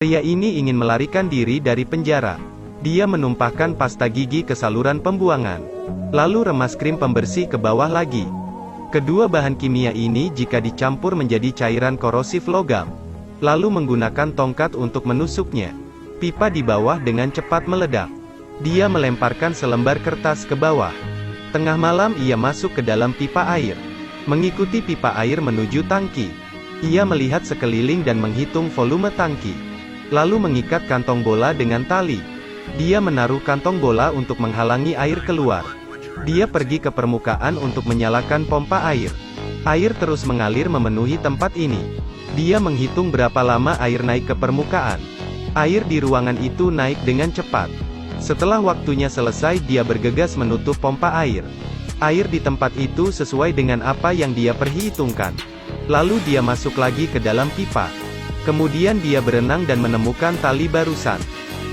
Pria ini ingin melarikan diri dari penjara. Dia menumpahkan pasta gigi ke saluran pembuangan. Lalu remas krim pembersih ke bawah lagi. Kedua bahan kimia ini jika dicampur menjadi cairan korosif logam. Lalu menggunakan tongkat untuk menusuknya. Pipa di bawah dengan cepat meledak. Dia melemparkan selembar kertas ke bawah. Tengah malam ia masuk ke dalam pipa air. Mengikuti pipa air menuju tangki. Ia melihat sekeliling dan menghitung volume tangki. Lalu mengikat kantong bola dengan tali. Dia menaruh kantong bola untuk menghalangi air keluar. Dia pergi ke permukaan untuk menyalakan pompa air. Air terus mengalir memenuhi tempat ini. Dia menghitung berapa lama air naik ke permukaan. Air di ruangan itu naik dengan cepat. Setelah waktunya selesai dia bergegas menutup pompa air. Air di tempat itu sesuai dengan apa yang dia perhitungkan. Lalu dia masuk lagi ke dalam pipa. Kemudian dia berenang dan menemukan tali barusan.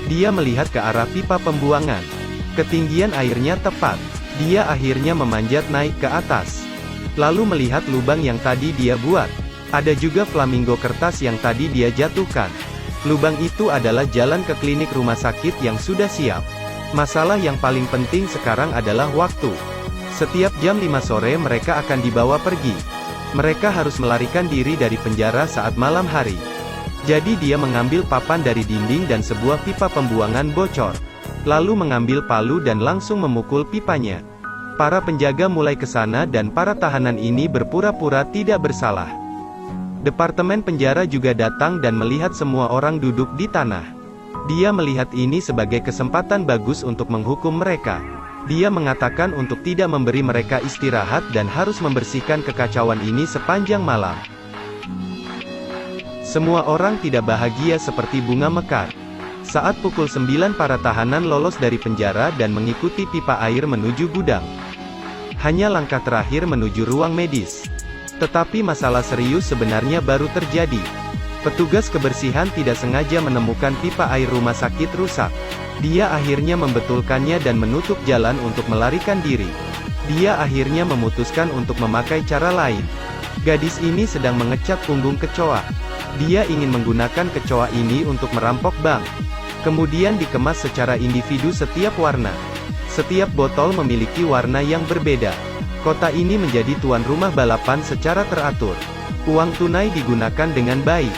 Dia melihat ke arah pipa pembuangan. Ketinggian airnya tepat. Dia akhirnya memanjat naik ke atas. Lalu melihat lubang yang tadi dia buat. Ada juga flamingo kertas yang tadi dia jatuhkan. Lubang itu adalah jalan ke klinik rumah sakit yang sudah siap. Masalah yang paling penting sekarang adalah waktu. Setiap jam 5 sore mereka akan dibawa pergi. Mereka harus melarikan diri dari penjara saat malam hari. Jadi dia mengambil papan dari dinding dan sebuah pipa pembuangan bocor. Lalu mengambil palu dan langsung memukul pipanya. Para penjaga mulai ke sana dan para tahanan ini berpura-pura tidak bersalah. Departemen penjara juga datang dan melihat semua orang duduk di tanah. Dia melihat ini sebagai kesempatan bagus untuk menghukum mereka. Dia mengatakan untuk tidak memberi mereka istirahat dan harus membersihkan kekacauan ini sepanjang malam. Semua orang tidak bahagia seperti bunga mekar. Saat pukul 9 para tahanan lolos dari penjara dan mengikuti pipa air menuju gudang. Hanya langkah terakhir menuju ruang medis. Tetapi masalah serius sebenarnya baru terjadi. Petugas kebersihan tidak sengaja menemukan pipa air rumah sakit rusak. Dia akhirnya membetulkannya dan menutup jalan untuk melarikan diri. Dia akhirnya memutuskan untuk memakai cara lain. Gadis ini sedang mengecat punggung kecoa. Dia ingin menggunakan kecoa ini untuk merampok bank. Kemudian dikemas secara individu setiap warna. Setiap botol memiliki warna yang berbeda. Kota ini menjadi tuan rumah balapan secara teratur. Uang tunai digunakan dengan baik.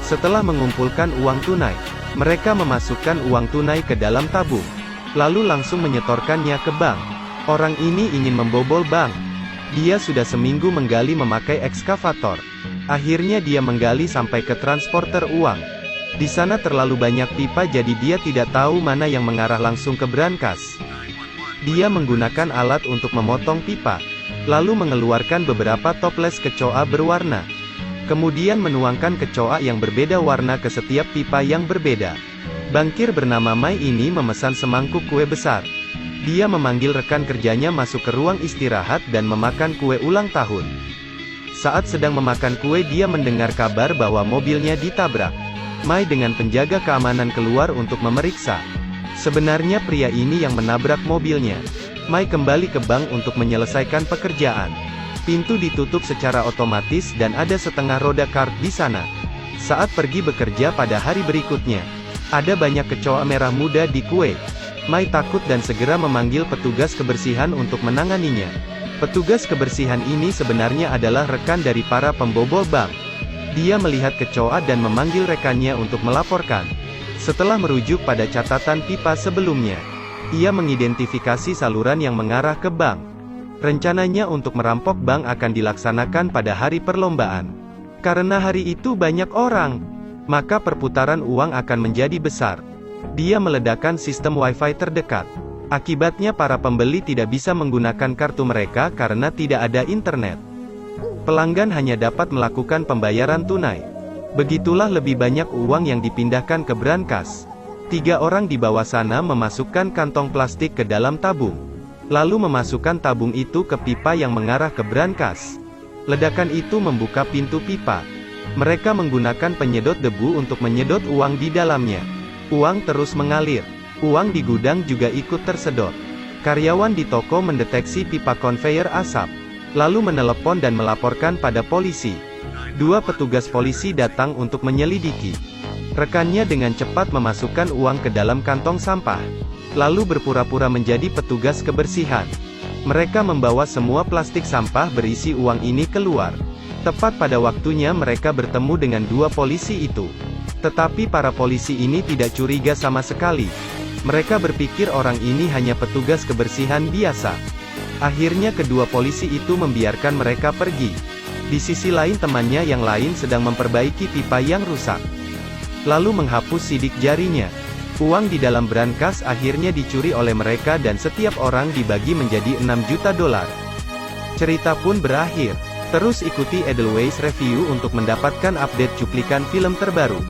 Setelah mengumpulkan uang tunai, mereka memasukkan uang tunai ke dalam tabung. Lalu langsung menyetorkannya ke bank. Orang ini ingin membobol bank. Dia sudah seminggu menggali memakai ekskavator. Akhirnya dia menggali sampai ke transporter uang. Di sana terlalu banyak pipa jadi dia tidak tahu mana yang mengarah langsung ke brankas. Dia menggunakan alat untuk memotong pipa. Lalu mengeluarkan beberapa toples kecoa berwarna. Kemudian menuangkan kecoa yang berbeda warna ke setiap pipa yang berbeda. Bankir bernama Mai ini memesan semangkuk kue besar. Dia memanggil rekan kerjanya masuk ke ruang istirahat dan memakan kue ulang tahun. Saat sedang memakan kue dia mendengar kabar bahwa mobilnya ditabrak. Mai dengan penjaga keamanan keluar untuk memeriksa. Sebenarnya pria ini yang menabrak mobilnya. Mai kembali ke bank untuk menyelesaikan pekerjaan. Pintu ditutup secara otomatis dan ada setengah roda kart di sana. Saat pergi bekerja pada hari berikutnya, ada banyak kecoa merah muda di kue. Mai takut dan segera memanggil petugas kebersihan untuk menanganinya. Petugas kebersihan ini sebenarnya adalah rekan dari para pembobol bank. Dia melihat kecoa dan memanggil rekannya untuk melaporkan. Setelah merujuk pada catatan pipa sebelumnya, ia mengidentifikasi saluran yang mengarah ke bank. Rencananya untuk merampok bank akan dilaksanakan pada hari perlombaan. Karena hari itu banyak orang, maka perputaran uang akan menjadi besar. Dia meledakkan sistem wifi terdekat. Akibatnya para pembeli tidak bisa menggunakan kartu mereka karena tidak ada internet. Pelanggan hanya dapat melakukan pembayaran tunai. Begitulah lebih banyak uang yang dipindahkan ke brankas. 3 orang di bawah sana memasukkan kantong plastik ke dalam tabung. Lalu memasukkan tabung itu ke pipa yang mengarah ke brankas. Ledakan itu membuka pintu pipa. Mereka menggunakan penyedot debu untuk menyedot uang di dalamnya. Uang terus mengalir. Uang di gudang juga ikut tersedot. Karyawan di toko mendeteksi pipa konveyor asap. Lalu menelepon dan melaporkan pada polisi. 2 petugas polisi datang untuk menyelidiki. Rekannya dengan cepat memasukkan uang ke dalam kantong sampah, lalu berpura-pura menjadi petugas kebersihan. Mereka membawa semua plastik sampah berisi uang ini keluar. Tepat pada waktunya mereka bertemu dengan dua polisi itu. Tetapi para polisi ini tidak curiga sama sekali. Mereka berpikir orang ini hanya petugas kebersihan biasa. Akhirnya kedua polisi itu membiarkan mereka pergi. Di sisi lain temannya yang lain sedang memperbaiki pipa yang rusak, lalu menghapus sidik jarinya. Uang di dalam brankas akhirnya dicuri oleh mereka dan setiap orang dibagi menjadi 6 juta dolar. Cerita pun berakhir. Terus ikuti Edelweiss Review untuk mendapatkan update cuplikan film terbaru.